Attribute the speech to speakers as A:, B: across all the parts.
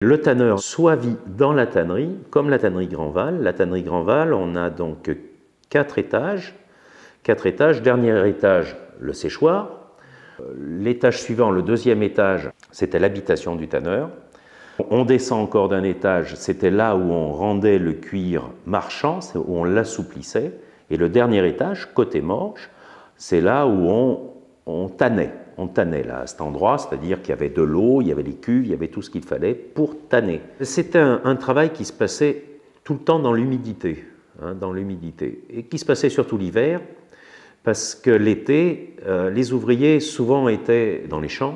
A: Le tanneur soit vit dans la tannerie, comme la tannerie Grandval. La tannerie Grandval, on a donc 4 étages. 4 étages, dernier étage, le séchoir. L'étage suivant, le deuxième étage, c'était l'habitation du tanneur. On descend encore d'un étage, c'était là où on rendait le cuir marchand, où on l'assouplissait. Et le dernier étage, côté Morges, c'est là où on tannait. On tannait là, à cet endroit, c'est-à-dire qu'il y avait de l'eau, il y avait les cuves, il y avait tout ce qu'il fallait pour tanner. C'était un travail qui se passait tout le temps dans l'humidité, et qui se passait surtout l'hiver, parce que l'été, les ouvriers souvent étaient dans les champs,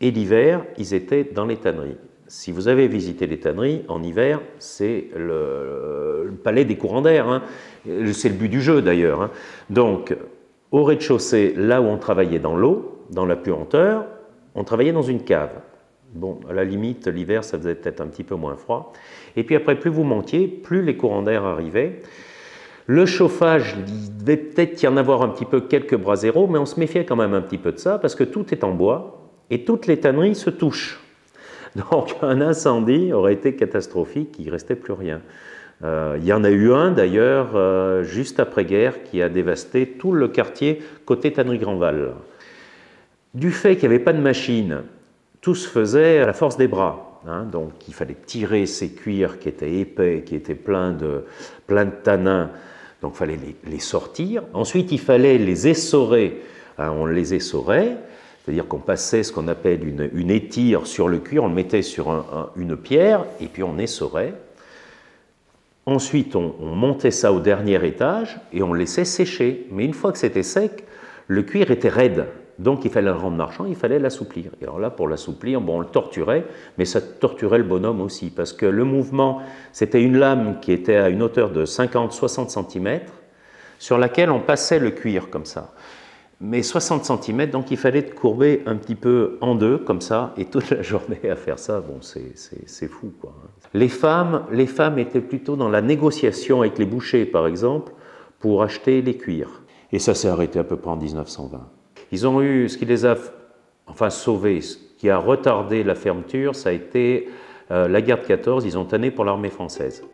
A: et l'hiver, ils étaient dans les tanneries. Si vous avez visité les tanneries, en hiver, c'est le palais des courants d'air, c'est le but du jeu d'ailleurs. Donc, au rez-de-chaussée, là où on travaillait dans l'eau, dans la puanteur, on travaillait dans une cave. Bon, à la limite, l'hiver, ça faisait peut-être un petit peu moins froid. Et puis après, plus vous montiez, plus les courants d'air arrivaient. Le chauffage, il devait peut-être y en avoir un petit peu quelques bras zéro, mais on se méfiait quand même un petit peu de ça, parce que tout est en bois, et toutes les tanneries se touchent. Donc un incendie aurait été catastrophique, il ne restait plus rien. Il y en a eu un d'ailleurs, juste après-guerre, qui a dévasté tout le quartier côté tannerie Grandval. Du fait qu'il n'y avait pas de machine, tout se faisait à la force des bras. Donc il fallait tirer ces cuirs qui étaient épais, qui étaient pleins de tanins, donc il fallait les sortir. Ensuite il fallait les essorer, on les essorait, c'est-à-dire qu'on passait ce qu'on appelle une étire sur le cuir, on le mettait sur une pierre et puis on essorait. Ensuite on montait ça au dernier étage et on le laissait sécher. Mais une fois que c'était sec, le cuir était raide. Donc il fallait le rendre marchand, il fallait l'assouplir. Et alors là, pour l'assouplir, bon, on le torturait, mais ça torturait le bonhomme aussi, parce que le mouvement, c'était une lame qui était à une hauteur de 50-60 cm, sur laquelle on passait le cuir comme ça. Mais 60 cm, donc il fallait courber un petit peu en deux, comme ça, et toute la journée à faire ça, bon, c'est fou, quoi. Les femmes étaient plutôt dans la négociation avec les bouchers, par exemple, pour acheter les cuirs. Et ça s'est arrêté à peu près en 1920. Ils ont eu, ce qui les a sauvés, ce qui a retardé la fermeture, ça a été la guerre de 14, ils ont tanné pour l'armée française.